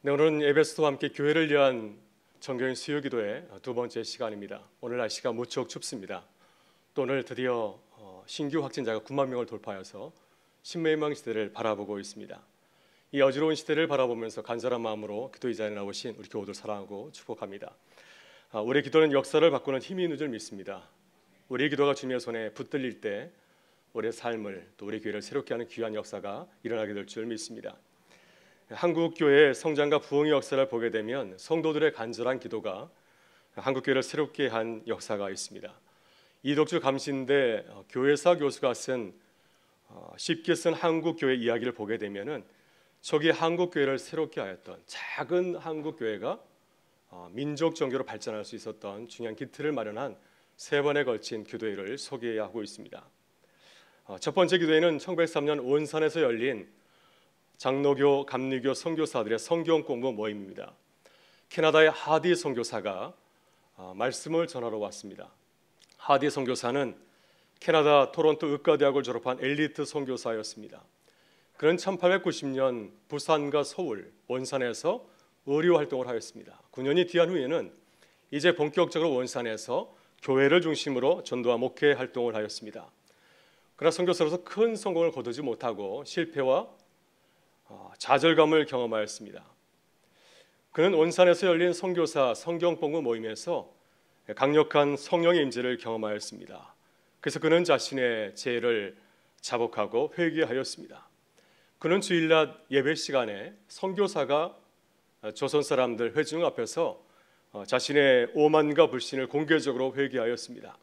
네, 오늘은 예배소와 함께 교회를 위한 정교인 수요기도의 두 번째 시간입니다. 오늘 날씨가 무척 춥습니다. 또 오늘 드디어 신규 확진자가 9만 명을 돌파해서 신매망 시대를 바라보고 있습니다. 이 어지러운 시대를 바라보면서 간절한 마음으로 기도 의자에 나오신 우리 교우들 사랑하고 축복합니다. 우리의 기도는 역사를 바꾸는 힘이 있는 줄 믿습니다. 우리의 기도가 주님의 손에 붙들릴 때 우리의 삶을 또 우리 교회를 새롭게 하는 귀한 역사가 일어나게 될 줄 믿습니다. 한국 교회의 성장과 부흥의 역사를 보게 되면 성도들의 간절한 기도가 한국 교회를 새롭게 한 역사가 있습니다. 이덕주 감신대 교회사 교수가 쓴 쉽게 쓴 한국 교회 이야기를 보게 되면은 저기 한국 교회를 새롭게 하였던 작은 한국 교회가 민족 정교로 발전할 수 있었던 중요한 기틀을 마련한 세 번에 걸친 기도회를 소개하고 있습니다. 첫 번째 기도회는 1903년 온산에서 열린 장로교, 감리교 선교사들의 성경 공부 모임입니다. 캐나다의 하디 선교사가 말씀을 전하러 왔습니다. 하디 선교사는 캐나다 토론토 의과대학을 졸업한 엘리트 선교사였습니다. 그는 1890년 부산과 서울, 원산에서 의료 활동을 하였습니다. 9년이 뒤한 후에는 이제 본격적으로 원산에서 교회를 중심으로 전도와 목회 활동을 하였습니다. 그러나 선교사로서 큰 성공을 거두지 못하고 실패와 좌절감을 경험하였습니다. 그는 원산에서 열린 선교사 성경공부 모임에서 강력한 성령의 임재를 경험하였습니다. 그래서 그는 자신의 죄를 자복하고 회개하였습니다. 그는 주일날 예배 시간에 선교사가 조선 사람들 회중 앞에서 자신의 오만과 불신을 공개적으로 회개하였습니다.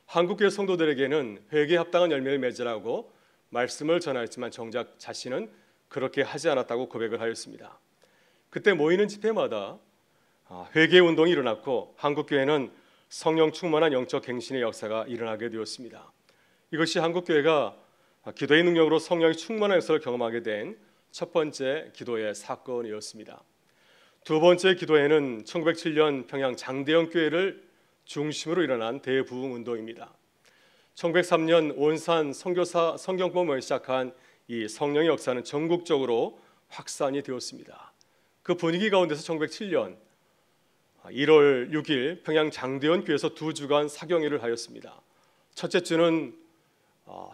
한국교회 성도들에게는 회개에 합당한 열매를 맺으라고 말씀을 전하였지만 정작 자신은 그렇게 하지 않았다고 고백을 하였습니다. 그때 모이는 집회마다 회개 운동이 일어났고 한국교회는 성령 충만한 영적 갱신의 역사가 일어나게 되었습니다. 이것이 한국교회가 기도의 능력으로 성령의 충만한 역사를 경험하게 된 첫 번째 기도의 사건이었습니다. 두 번째 기도회는 1907년 평양 장대영 교회를 중심으로 일어난 대부흥 운동입니다. 1903년 온산 선교사 성경공부를 시작한 이 성령의 역사는 전국적으로 확산이 되었습니다. 그 분위기 가운데서 1907년 1월 6일 평양 장대원 교회에서 2주간 사경회를 하였습니다. 첫째 주는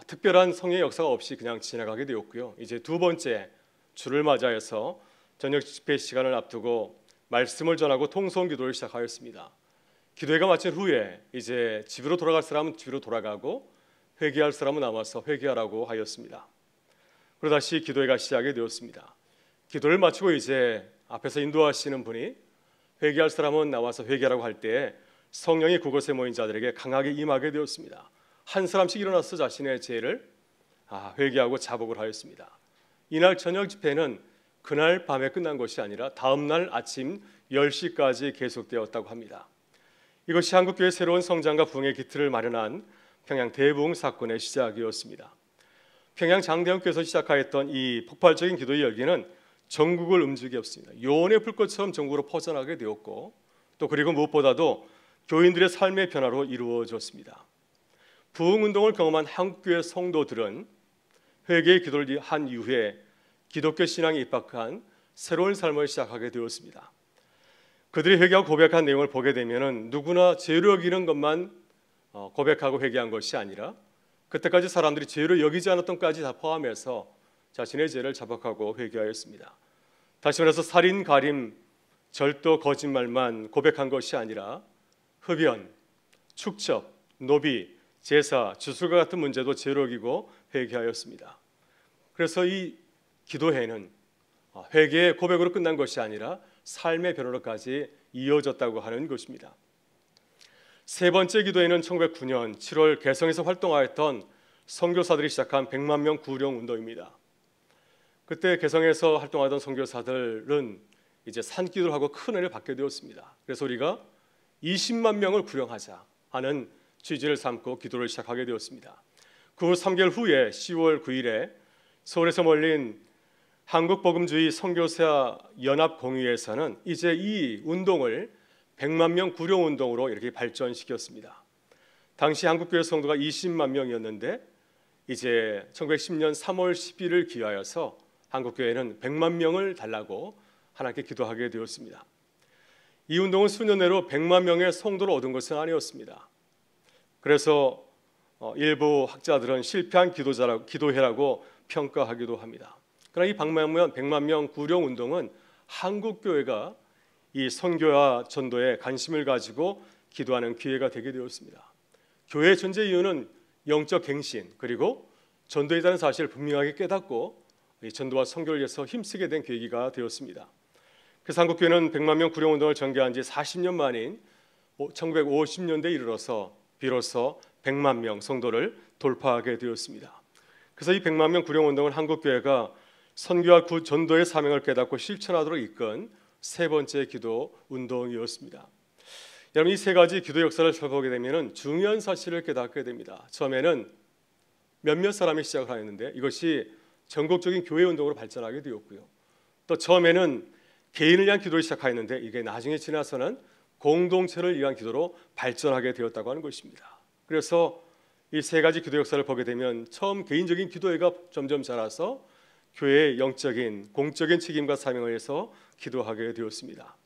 특별한 성령의 역사가 없이 그냥 지나가게 되었고요. 이제 두 번째 주를 맞이해서 저녁 집회 시간을 앞두고 말씀을 전하고 통성 기도를 시작하였습니다. 기도회가 마친 후에 이제 집으로 돌아갈 사람은 집으로 돌아가고 회개할 사람은 남아서 회개하라고 하였습니다. 그러다 다시 기도회가 시작이 되었습니다. 기도를 마치고 이제 앞에서 인도하시는 분이 회개할 사람은 나와서 회개하라고 할 때에 성령이 그곳에 모인 자들에게 강하게 임하게 되었습니다. 한 사람씩 일어나서 자신의 죄를 회개하고 자복을 하였습니다. 이날 저녁 집회는 그날 밤에 끝난 것이 아니라 다음 날 아침 10시까지 계속되었다고 합니다. 이것이 한국교회의 새로운 성장과 부흥의 기틀을 마련한 평양 대부흥 사건의 시작이었습니다. 평양 장대원교에서 시작하였던 이 폭발적인 기도의 열기는 전국을 움직였습니다. 요원의 불꽃처럼 전국으로 퍼져나가게 되었고 또 그리고 무엇보다도 교인들의 삶의 변화로 이루어졌습니다. 부흥운동을 경험한 한국교회 성도들은 회개의 기도를 한 이후에 기독교 신앙에 입학한 새로운 삶을 시작하게 되었습니다. 그들이 회개하고 고백한 내용을 보게 되면 누구나 죄로 여기는 것만 고백하고 회개한 것이 아니라 그때까지 사람들이 죄로 여기지 않았던 것까지 다 포함해서 자신의 죄를 자복하고 회개하였습니다. 다시 말해서 살인, 가림, 절도, 거짓말만 고백한 것이 아니라 흡연, 축첩, 노비, 제사, 주술과 같은 문제도 죄로 여기고 회개하였습니다. 그래서 이 기도회는 회개의 고백으로 끝난 것이 아니라 삶의 변화로까지 이어졌다고 하는 것입니다. 세 번째 기도회는 1909년 7월 개성에서 활동하였던 선교사들이 시작한 100만 명 구령 운동입니다. 그때 개성에서 활동하던 선교사들은 이제 산기도를 하고 큰 은혜를 받게 되었습니다. 그래서 우리가 20만 명을 구령하자 하는 취지를 삼고 기도를 시작하게 되었습니다. 그 후 3개월 후에 10월 9일에 서울에서 몰린 한국복음주의 선교사 연합공의회에서는 이제 이 운동을 100만 명 구령 운동으로 이렇게 발전시켰습니다. 당시 한국교회 성도가 20만 명이었는데 이제 1910년 3월 10일을 기하여서 한국교회는 100만 명을 달라고 하나님께 기도하게 되었습니다. 이 운동은 수년 내로 100만 명의 성도를 얻은 것은 아니었습니다. 그래서 일부 학자들은 실패한 기도회라고 평가하기도 합니다. 그러나 이 100만 명 구령 운동은 한국 교회가 이 선교와 전도에 관심을 가지고 기도하는 기회가 되게 되었습니다. 교회의 존재 이유는 영적 갱신 그리고 전도이라는 사실을 분명하게 깨닫고 이 전도와 선교를 위해서 힘쓰게 된 계기가 되었습니다. 그래서 한국교회는 100만 명 구령 운동을 전개한 지 40년 만인 1950년대에 이르러서 비로소 100만 명 성도를 돌파하게 되었습니다. 그래서 이 100만 명 구령 운동은 한국교회가 선교와 전도의 사명을 깨닫고 실천하도록 이끈 세 번째 기도 운동이었습니다. 여러분, 이 세 가지 기도 역사를 살펴보게 되면 중요한 사실을 깨닫게 됩니다. 처음에는 몇몇 사람이 시작을 하였는데 이것이 전국적인 교회 운동으로 발전하게 되었고요. 또 처음에는 개인을 위한 기도를 시작하였는데 이게 나중에 지나서는 공동체를 위한 기도로 발전하게 되었다고 하는 것입니다. 그래서 이 세 가지 기도 역사를 보게 되면 처음 개인적인 기도회가 점점 자라서 교회의 영적인 공적인 책임과 사명을 위해서 기도하게 되었습니다.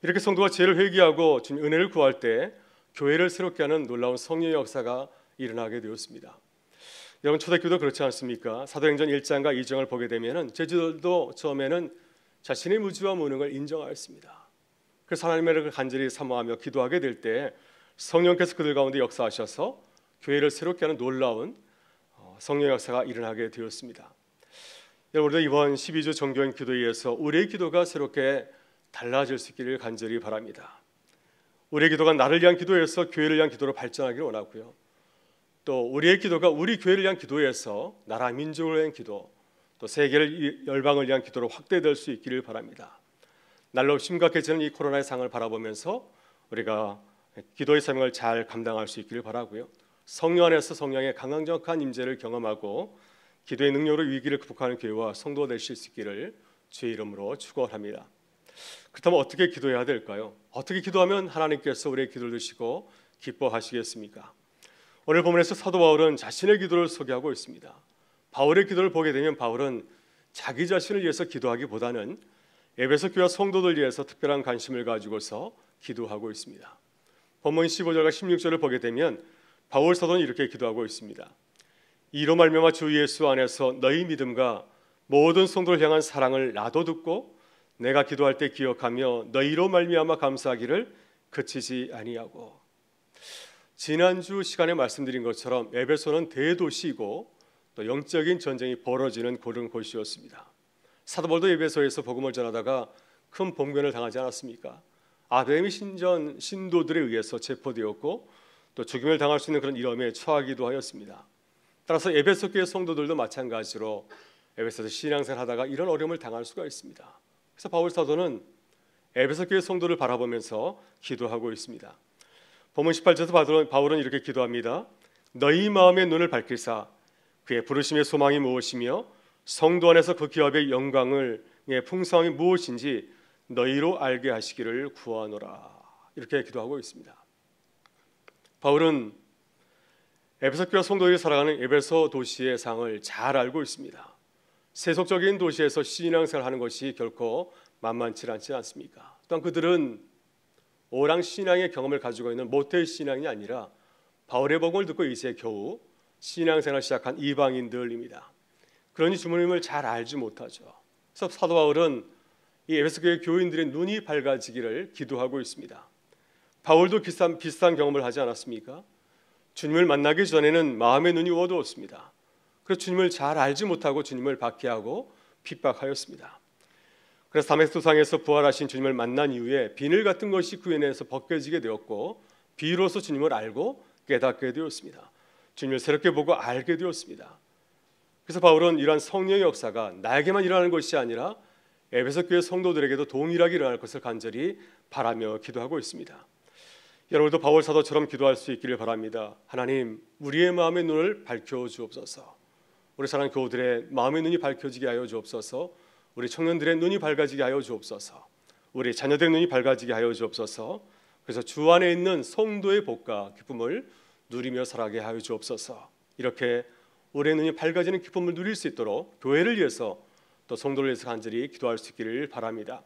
이렇게 성도가 죄를 회개하고 주님 은혜를 구할 때 교회를 새롭게 하는 놀라운 성령의 역사가 일어나게 되었습니다. 여러분, 초대교회도 그렇지 않습니까? 사도행전 1장과 2장을 보게 되면 제자들도 처음에는 자신의 무지와 무능을 인정하였습니다. 그래서 하나님의 간절히 사모하며 기도하게 될 때 성령께서 그들 가운데 역사하셔서 교회를 새롭게 하는 놀라운 성령의 역사가 일어나게 되었습니다. 여러분도 이번 12주 정교인 기도에 의해서 우리의 기도가 새롭게 달라질 수 있기를 간절히 바랍니다. 우리의 기도가 나를 위한 기도에서 교회를 위한 기도로 발전하기를 원하고요. 또 우리의 기도가 우리 교회를 위한 기도에서 나라 민족을 위한 기도, 또 세계를 열방을 위한 기도로 확대될 수 있기를 바랍니다. 날로 심각해지는 이 코로나의 상을 바라보면서 우리가 기도의 사명을 잘 감당할 수 있기를 바라고요. 성령 안에서 성령의 강력한 임재를 경험하고 기도의 능력으로 위기를 극복하는 교회와 성도가 되실 수 있기를 주의 이름으로 축원합니다. 그렇다면 어떻게 기도해야 될까요? 어떻게 기도하면 하나님께서 우리의 기도를 들으시고 기뻐하시겠습니까? 오늘 본문에서 사도 바울은 자신의 기도를 소개하고 있습니다. 바울의 기도를 보게 되면 바울은 자기 자신을 위해서 기도하기보다는 에베소 교회 성도들 위해서 특별한 관심을 가지고서 기도하고 있습니다. 본문 15절과 16절을 보게 되면 바울 사도는 이렇게 기도하고 있습니다. 이로 말미암아 주 예수 안에서 너희 믿음과 모든 성도를 향한 사랑을 나도 듣고 내가 기도할 때 기억하며 너희로 말미암아 감사하기를 그치지 아니하고. 지난주 시간에 말씀드린 것처럼 에베소는 대도시이고 또 영적인 전쟁이 벌어지는 그런 곳이었습니다. 사도 바울도 에베소에서 복음을 전하다가 큰 봉변을 당하지 않았습니까? 아담의 신도들에 의해서 체포되었고 또 죽임을 당할 수 있는 그런 위험에 처하기도 하였습니다. 따라서 에베소 교회 성도들도 마찬가지로 에베소에서 신앙생활 하다가 이런 어려움을 당할 수가 있습니다. 그래서 바울 사도는 에베소 교회 성도를 바라보면서 기도하고 있습니다. 본문 18절에서 바울은 이렇게 기도합니다. 너희 마음의 눈을 밝히사 그의 부르심의 소망이 무엇이며 성도 안에서 그 기업의 영광의 풍성함이 무엇인지 너희로 알게 하시기를 구하노라. 이렇게 기도하고 있습니다. 바울은 에베소 교회 성도들이 살아가는 에베소 도시의 상을 잘 알고 있습니다. 세속적인 도시에서 신앙생활을 하는 것이 결코 만만치 않지 않습니까? 또한 그들은 오랑 신앙의 경험을 가지고 있는 모태 신앙이 아니라 바울의 복음을 듣고 이제 겨우 신앙생활을 시작한 이방인들입니다. 그러니 주님을 잘 알지 못하죠. 그래서 사도 바울은 이 에베소 교회 교인들의 눈이 밝아지기를 기도하고 있습니다. 바울도 비슷한 경험을 하지 않았습니까? 주님을 만나기 전에는 마음의 눈이 어두웠습니다. 그래서 주님을 잘 알지 못하고 주님을 박해하고 핍박하였습니다. 그래서 다메섹도상에서 부활하신 주님을 만난 이후에 비늘 같은 것이 그 안에서 벗겨지게 되었고 비로소 주님을 알고 깨닫게 되었습니다. 주님을 새롭게 보고 알게 되었습니다. 그래서 바울은 이러한 성령의 역사가 나에게만 일어나는 것이 아니라 에베소 교회 성도들에게도 동일하게 일어날 것을 간절히 바라며 기도하고 있습니다. 여러분도 바울 사도처럼 기도할 수 있기를 바랍니다. 하나님, 우리의 마음의 눈을 밝혀주옵소서. 우리 사랑하는 교우들의 마음의 눈이 밝혀지게 하여 주옵소서. 우리 청년들의 눈이 밝아지게 하여 주옵소서. 우리 자녀들의 눈이 밝아지게 하여 주옵소서. 그래서 주 안에 있는 성도의 복과 기쁨을 누리며 살아가게 하여 주옵소서. 이렇게 우리의 눈이 밝아지는 기쁨을 누릴 수 있도록 교회를 위해서 또 성도를 위해서 간절히 기도할 수 있기를 바랍니다.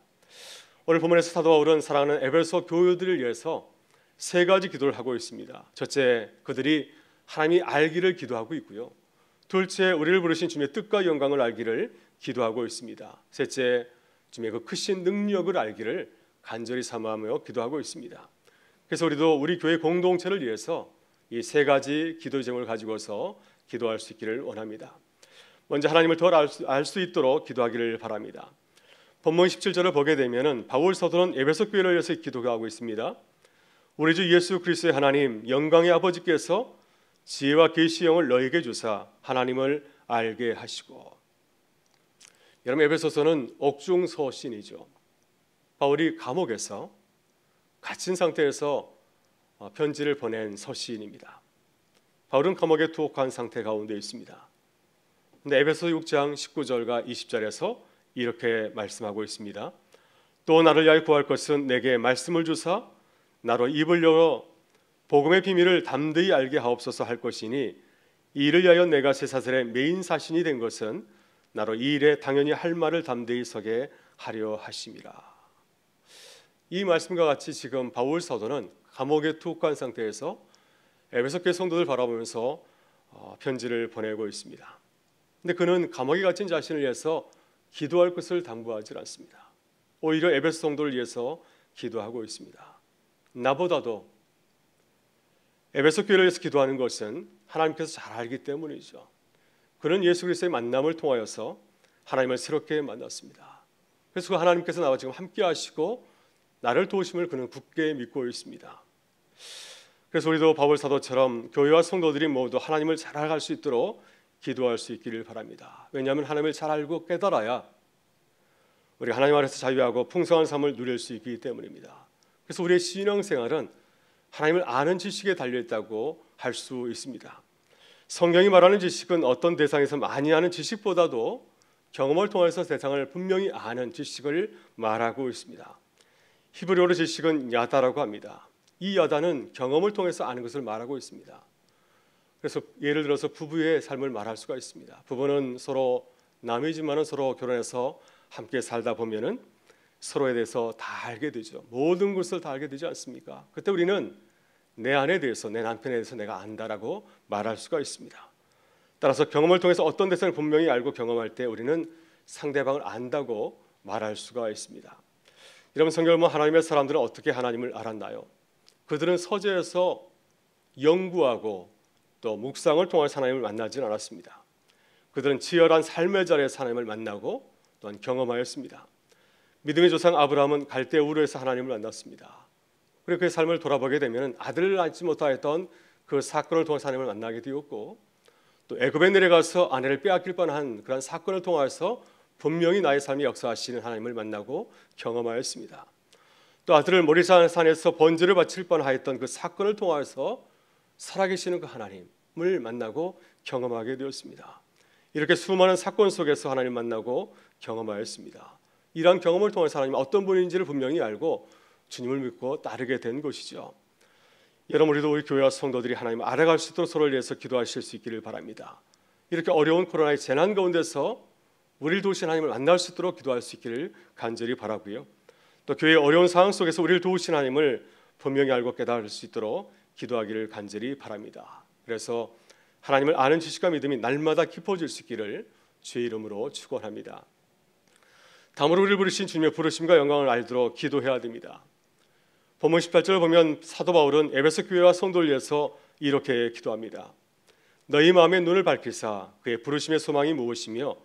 오늘 본문에서 사도 바울은 사랑하는 에베소 교우들을 위해서 세 가지 기도를 하고 있습니다. 첫째, 그들이 하나님이 알기를 기도하고 있고요. 둘째, 우리를 부르신 주님의 뜻과 영광을 알기를 기도하고 있습니다. 셋째, 주님의 그 크신 능력을 알기를 간절히 사모하며 기도하고 있습니다. 그래서 우리도 우리 교회 공동체를 위해서 이 세 가지 기도 제목을 가지고서 기도할 수 있기를 원합니다. 먼저 하나님을 더 알 수 있도록 기도하기를 바랍니다. 본문 17절을 보게 되면은 바울 사도는 에베소 교회를 위해서 기도하고 있습니다. 우리 주 예수 그리스도의 하나님 영광의 아버지께서 지혜와 계시의 영을 너에게 주사 하나님을 알게 하시고. 여러분, 에베소서는 옥중 서신이죠. 바울이 감옥에서 갇힌 상태에서 편지를 보낸 서신입니다. 바울은 감옥에 투옥한 상태 가운데 있습니다. 근데 에베소 6장 19절과 20절에서 이렇게 말씀하고 있습니다. 또 나를 위하여 구할 것은 내게 말씀을 주사 나로 입을 열어 복음의 비밀을 담대히 알게 하옵소서 할 것이니 이 일을 위하여 내가 쇠사슬의 메인 사신이 된 것은 나로 이 일에 당연히 할 말을 담대히 서게 하려 하심이라. 이 말씀과 같이 지금 바울 사도는 감옥에 투옥한 상태에서 에베소 교회 성도들 바라보면서 편지를 보내고 있습니다. 근데 그는 감옥에 갇힌 자신을 위해서 기도할 것을 당부하지 않습니다. 오히려 에베소 성도를 위해서 기도하고 있습니다. 나보다도 에베소 교회를 위해서 기도하는 것은 하나님께서 잘 알기 때문이죠. 그는 예수 그리스도의 만남을 통하여서 하나님을 새롭게 만났습니다. 그래서 그 하나님께서 나와 지금 함께 하시고 나를 도우심을 그는 굳게 믿고 있습니다. 그래서 우리도 바울 사도처럼 교회와 성도들이 모두 하나님을 잘 알아갈 수 있도록 기도할 수 있기를 바랍니다. 왜냐하면 하나님을 잘 알고 깨달아야 우리가 하나님 아래서 자유하고 풍성한 삶을 누릴 수 있기 때문입니다. 그래서 우리의 신앙생활은 하나님을 아는 지식에 달려있다고 할 수 있습니다. 성경이 말하는 지식은 어떤 대상에서 많이 아는 지식보다도 경험을 통해서 세상을 분명히 아는 지식을 말하고 있습니다. 히브리어로 지식은 야다라고 합니다. 이 야다는 경험을 통해서 아는 것을 말하고 있습니다. 그래서 예를 들어서 부부의 삶을 말할 수가 있습니다. 부부는 서로 남이지만은 서로 결혼해서 함께 살다 보면은 서로에 대해서 다 알게 되죠. 모든 것을 다 알게 되지 않습니까? 그때 우리는 내 아내에 대해서, 내 남편에 대해서 내가 안다라고 말할 수가 있습니다. 따라서 경험을 통해서 어떤 대상을 분명히 알고 경험할 때 우리는 상대방을 안다고 말할 수가 있습니다. 여러분, 성경을 보면 하나님의 사람들은 어떻게 하나님을 알았나요? 그들은 서재에서 연구하고 또 묵상을 통해서 하나님을 만나지는 않았습니다. 그들은 치열한 삶의 자리에서 하나님을 만나고 또한 경험하였습니다. 믿음의 조상 아브라함은 갈대 우르에서 하나님을 만났습니다. 그리고 그의 삶을 돌아보게 되면 아들을 낳지 못하였던 그 사건을 통해서 하나님을 만나게 되었고, 또 애굽에 내려가서 아내를 빼앗길 뻔한 그런 사건을 통해서 분명히 나의 삶에 역사하시는 하나님을 만나고 경험하였습니다. 또 아들을 모리산에서 번제를 바칠 뻔하였던 그 사건을 통해서 살아계시는 그 하나님을 만나고 경험하게 되었습니다. 이렇게 수많은 사건 속에서 하나님 만나고 경험하였습니다. 이러한 경험을 통해서 하나님 어떤 분인지를 분명히 알고 주님을 믿고 따르게 된 것이죠. 여러분, 우리도 우리 교회와 성도들이 하나님을 알아갈 수 있도록 서로를 위해서 기도하실 수 있기를 바랍니다. 이렇게 어려운 코로나의 재난 가운데서 우리를 도우신 하나님을 만날 수 있도록 기도할 수 있기를 간절히 바라고요. 또 교회의 어려운 상황 속에서 우리를 도우신 하나님을 분명히 알고 깨달을 수 있도록 기도하기를 간절히 바랍니다. 그래서 하나님을 아는 지식과 믿음이 날마다 깊어질 수 있기를 주의 이름으로 축원합니다. 다음으로 우리를 부르신 주님의 부르심과 영광을 알도록 기도해야 됩니다. 본문 18절을 보면 사도 바울은 에베소 교회와 성도를 위해서 이렇게 기도합니다. 너희 마음의 눈을 밝히사 그의 부르심의 소망이 무엇이며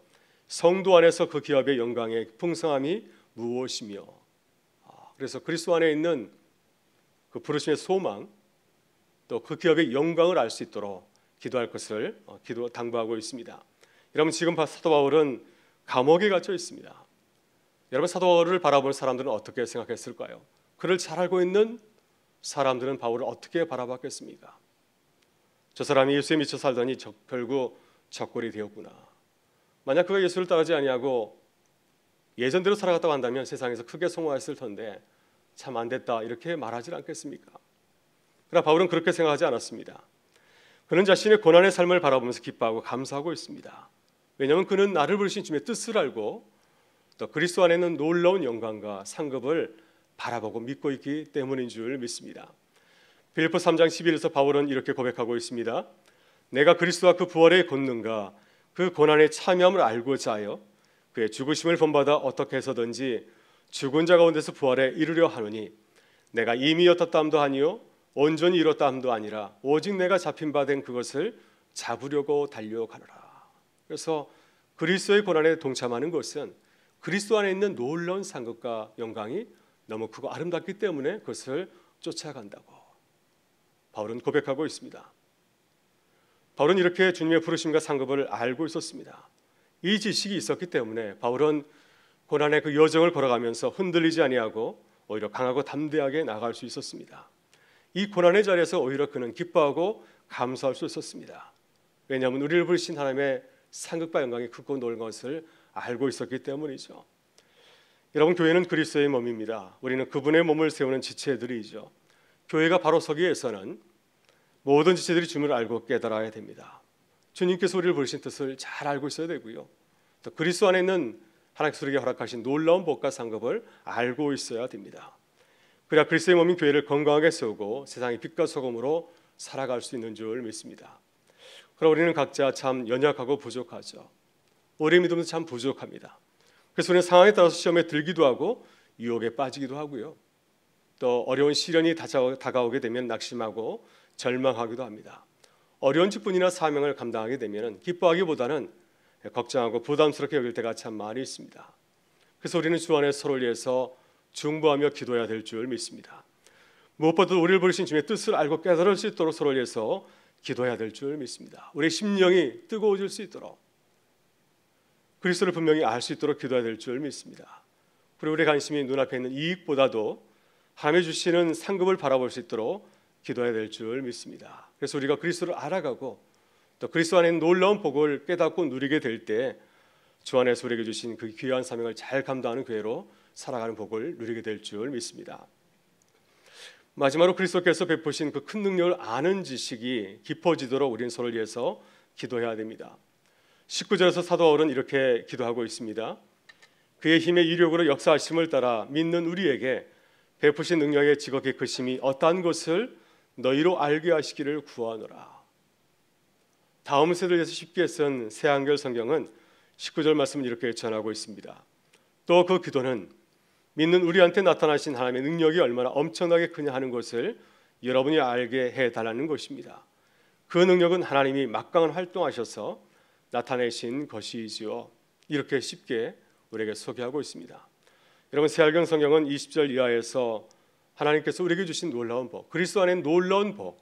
성도 안에서 그 기업의 영광의 풍성함이 무엇이며. 그래서 그리스도 안에 있는 그 부르심의 소망, 또 그 기업의 영광을 알 수 있도록 기도할 것을 당부하고 있습니다. 여러분, 지금 사도 바울은 감옥에 갇혀 있습니다. 여러분, 사도 바울을 바라보는 사람들은 어떻게 생각했을까요? 그를 잘 알고 있는 사람들은 바울을 어떻게 바라봤겠습니까? 저 사람이 예수에 미쳐 살더니 결국 적골이 되었구나. 만약 그가 예수를 따르지 아니하고 예전대로 살아갔다고 한다면 세상에서 크게 성공했을 텐데 참 안 됐다, 이렇게 말하지 않겠습니까? 그러나 바울은 그렇게 생각하지 않았습니다. 그는 자신의 고난의 삶을 바라보면서 기뻐하고 감사하고 있습니다. 왜냐하면 그는 나를 부르신 주님의 뜻을 알고 또 그리스도 안에 있는 놀라운 영광과 상급을 바라보고 믿고 있기 때문인 줄 믿습니다. 빌립보 3장 11에서 바울은 이렇게 고백하고 있습니다. 내가 그리스도와 그 부활의 권능과 그 고난에 참여함을 알고자 하여 그의 죽으심을 본받아 어떻게 해서든지 죽은 자 가운데서 부활에 이르려 하노니 내가 이미 어떻다 함도 아니요 온전히 이뤘다 함도 아니라 오직 내가 잡힌 바 된 그것을 잡으려고 달려가노라. 그래서 그리스도의 고난에 동참하는 것은 그리스도 안에 있는 놀라운 상급과 영광이 너무 크고 아름답기 때문에 그것을 쫓아간다고 바울은 고백하고 있습니다. 바울은 이렇게 주님의 부르심과 상급을 알고 있었습니다. 이 지식이 있었기 때문에 바울은 고난의 그 여정을 걸어가면서 흔들리지 아니하고 오히려 강하고 담대하게 나아갈 수 있었습니다. 이 고난의 자리에서 오히려 그는 기뻐하고 감사할 수 있었습니다. 왜냐하면 우리를 부르신 하나님의 상급과 영광이 크고 놀라운 것을 알고 있었기 때문이죠. 여러분, 교회는 그리스도의 몸입니다. 우리는 그분의 몸을 세우는 지체들이죠. 교회가 바로 서기 위해서는 모든 지체들이 주님을 알고 깨달아야 됩니다. 주님께서 우리를 부르신 뜻을 잘 알고 있어야 되고요. 또 그리스도 안에 있는 하나님께서 우리에게 허락하신 놀라운 복과 상급을 알고 있어야 됩니다. 그래야 그리스도의 몸인 교회를 건강하게 세우고 세상의 빛과 소금으로 살아갈 수 있는 줄 믿습니다. 그러나 우리는 각자 참 연약하고 부족하죠. 우리의 믿음도 참 부족합니다. 그래서 우리는 상황에 따라서 시험에 들기도 하고 유혹에 빠지기도 하고요. 또 어려운 시련이 다가오게 되면 낙심하고 절망하기도 합니다. 어려운 직분이나 사명을 감당하게 되면 기뻐하기보다는 걱정하고 부담스럽게 여길 때가 참 많이 있습니다. 그래서 우리는 주 안에 서로를 위해서 중보하며 기도해야 될 줄 믿습니다. 무엇보다도 우리를 부르신 주님의 뜻을 알고 깨달을 수 있도록 서로를 위해서 기도해야 될 줄 믿습니다. 우리의 심령이 뜨거워질 수 있도록 그리스도를 분명히 알 수 있도록 기도해야 될 줄 믿습니다. 그리고 우리의 관심이 눈앞에 있는 이익보다도 하나님이 주시는 상급을 바라볼 수 있도록 기도해야 될 줄 믿습니다. 그래서 우리가 그리스도를 알아가고 또 그리스도 안에 놀라운 복을 깨닫고 누리게 될 때 주 안에서 우리에게 주신 그 귀한 사명을 잘 감당하는 교회로 살아가는 복을 누리게 될 줄 믿습니다. 마지막으로 그리스도께서 베푸신 그 큰 능력을 아는 지식이 깊어지도록 우리는 서로를 위해서 기도해야 됩니다. 19절에서 사도 바울은 이렇게 기도하고 있습니다. 그의 힘의 이력으로 역사하심을 따라 믿는 우리에게 베푸신 능력의 지극히 크심이 어떠한 것을 너희로 알게 하시기를 구하노라. 다음 세대를 위해서 쉽게 쓴 새한결 성경은 19절 말씀을 이렇게 전하고 있습니다. 또 그 기도는 믿는 우리한테 나타나신 하나님의 능력이 얼마나 엄청나게 크냐 하는 것을 여러분이 알게 해달라는 것입니다. 그 능력은 하나님이 막강한 활동하셔서 나타내신 것이지요. 이렇게 쉽게 우리에게 소개하고 있습니다. 여러분, 새하경 성경은 20절 이하에서 하나님께서 우리에게 주신 놀라운 복, 그리스도 안에 놀라운 복,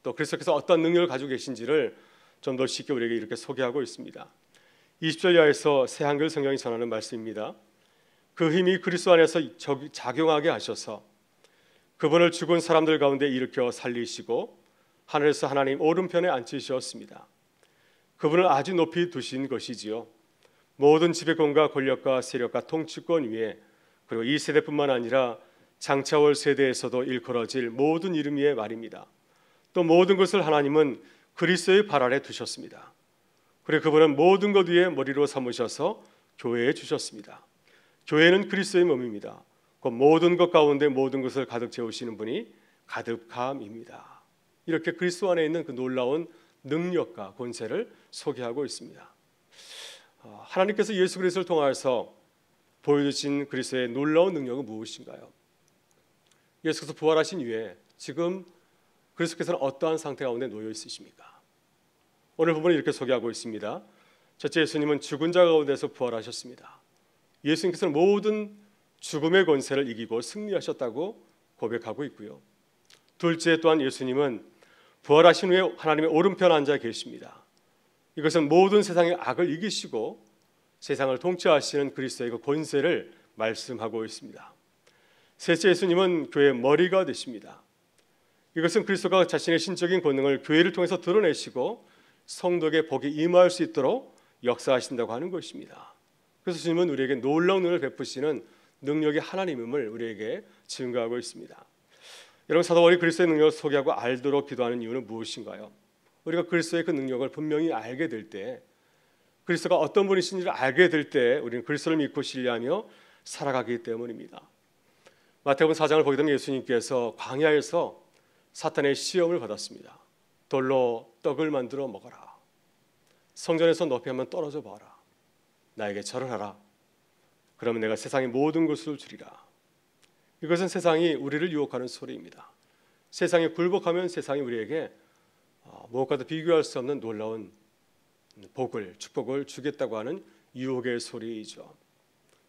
또 그리스도께서 어떤 능력을 가지고 계신지를 좀 더 쉽게 우리에게 이렇게 소개하고 있습니다. 20절 이하에서 새한글 성경이 전하는 말씀입니다. 그 힘이 그리스도 안에서 작용하게 하셔서 그분을 죽은 사람들 가운데 일으켜 살리시고 하늘에서 하나님 오른편에 앉히셨습니다. 그분을 아주 높이 두신 것이지요. 모든 지배권과 권력과 세력과 통치권 위에, 그리고 이 세대뿐만 아니라 장차올 세대에서도 일컬어질 모든 이름 위에 말입니다. 또 모든 것을 하나님은 그리스도의 발 아래 두셨습니다. 그리고 그분은 모든 것 위에 머리로 삼으셔서 교회에 주셨습니다. 교회는 그리스도의 몸입니다. 그 모든 것 가운데 모든 것을 가득 채우시는 분이 가득함입니다. 이렇게 그리스도 안에 있는 그 놀라운 능력과 권세를 소개하고 있습니다. 하나님께서 예수 그리스도를 통하여서 보여주신 그리스도의 놀라운 능력은 무엇인가요? 예수께서 부활하신 이후에 지금 그리스도께서는 어떠한 상태 가운데 놓여 있으십니까? 오늘 부분을 이렇게 소개하고 있습니다. 첫째, 예수님은 죽은 자 가운데서 부활하셨습니다. 예수님께서는 모든 죽음의 권세를 이기고 승리하셨다고 고백하고 있고요. 둘째, 또한 예수님은 부활하신 후에 하나님의 오른편 앉아 계십니다. 이것은 모든 세상의 악을 이기시고 세상을 통치하시는 그리스도의 그 권세를 말씀하고 있습니다. 셋째, 예수님은 교회의 머리가 되십니다. 이것은 그리스도가 자신의 신적인 권능을 교회를 통해서 드러내시고 성도에게 복이 임할 수 있도록 역사하신다고 하는 것입니다. 그래서 주님은 우리에게 놀라운 능력을 베푸시는 능력의 하나님임을 우리에게 증거하고 있습니다. 여러분, 사도 바울이 그리스도의 능력을 소개하고 알도록 기도하는 이유는 무엇인가요? 우리가 그리스도의 그 능력을 분명히 알게 될 때 그리스도가 어떤 분이신지를 알게 될 때 우리는 그리스도를 믿고 신뢰하며 살아가기 때문입니다. 마태복음 4장을 보게 되면 예수님께서 광야에서 사탄의 시험을 받았습니다. 돌로 떡을 만들어 먹어라. 성전에서 높이 한번 떨어져 봐라. 나에게 절을 하라. 그러면 내가 세상의 모든 것을 주리라. 이것은 세상이 우리를 유혹하는 소리입니다. 세상에 굴복하면 세상이 우리에게 무엇과도 비교할 수 없는 놀라운 복을, 축복을 주겠다고 하는 유혹의 소리이죠.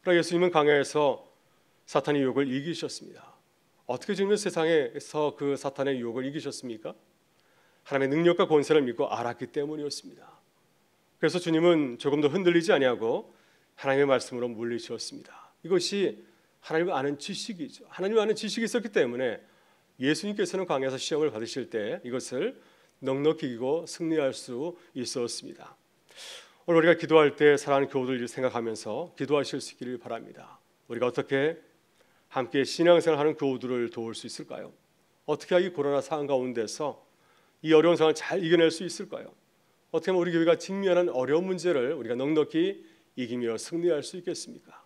그러나 예수님은 광야에서 사탄의 유혹을 이기셨습니다. 어떻게 주님은 세상에서 그 사탄의 유혹을 이기셨습니까? 하나님의 능력과 권세를 믿고 알았기 때문이었습니다. 그래서 주님은 조금도 흔들리지 아니하고 하나님의 말씀으로 물리치셨습니다. 이것이 하나님을 아는 지식이죠. 하나님을 아는 지식이 있었기 때문에 예수님께서는 광야에서 시험을 받으실 때 이것을 넉넉히 이기고 승리할 수 있었습니다. 오늘 우리가 기도할 때 사랑하는 교우들 생각하면서 기도하실 수 있기를 바랍니다. 우리가 어떻게 함께 신앙생활하는 교우들을 도울 수 있을까요? 어떻게 이 코로나 상황 가운데서 이 어려운 상황을 잘 이겨낼 수 있을까요? 어떻게 하면 우리 교회가 직면한 어려운 문제를 우리가 넉넉히 이기며 승리할 수 있겠습니까?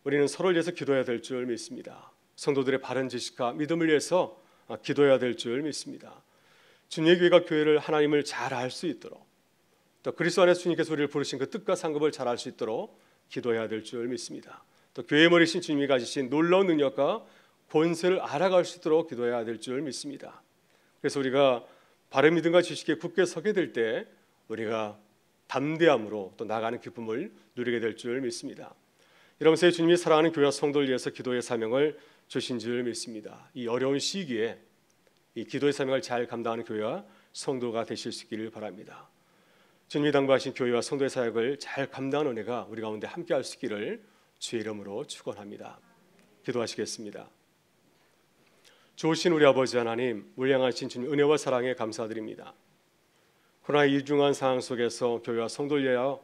우리는 서로를 위해서 기도해야 될 줄 믿습니다. 성도들의 바른 지식과 믿음을 위해서 기도해야 될 줄 믿습니다. 주님의 교회가 교회를 하나님을 잘 알 수 있도록 또 그리스도 안에서 주님께서 우리를 부르신 그 뜻과 상급을 잘 알 수 있도록 기도해야 될 줄 믿습니다. 또 교회의 머리신 주님이 가지신 놀라운 능력과 권세를 알아갈 수 있도록 기도해야 될 줄 믿습니다. 그래서 우리가 바른 믿음과 지식에 굳게 서게 될 때 우리가 담대함으로 또 나가는 기쁨을 누리게 될 줄 믿습니다. 이러면서 주님이 사랑하는 교회와 성도를 위해서 기도의 사명을 주신 줄 믿습니다. 이 어려운 시기에 이 기도의 사명을 잘 감당하는 교회와 성도가 되실 수 있기를 바랍니다. 주님이 당부하신 교회와 성도의 사역을 잘 감당하는 은혜가 우리 가운데 함께할 수 있기를 주의 이름으로 축원합니다. 기도하시겠습니다. 좋으신 우리 아버지 하나님, 물량하신 주님 은혜와 사랑에 감사드립니다. 코로나 이중한 상황 속에서 교회와 성도를 위하여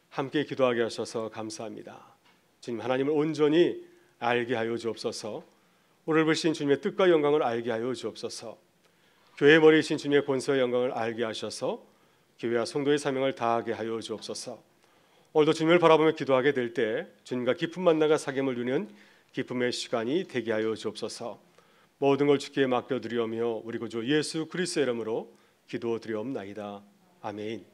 함께 기도하게 하셔서 감사합니다. 주님 하나님을 온전히 알게 하여 주옵소서. 오늘 보신 주님의 뜻과 영광을 알게 하여 주옵소서. 교회의 머리이신 주님의 권세와 영광을 알게 하셔서 교회와 성도의 사명을 다하게 하여 주옵소서. 오늘도 주님을 바라보며 기도하게 될 때 주님과 깊은 만남과 사귐을 누리는 기쁨의 시간이 되게 하여 주옵소서. 모든 걸 주께 맡겨드리오며 우리 구주 예수 그리스도의 이름으로 기도드리옵나이다. 아멘.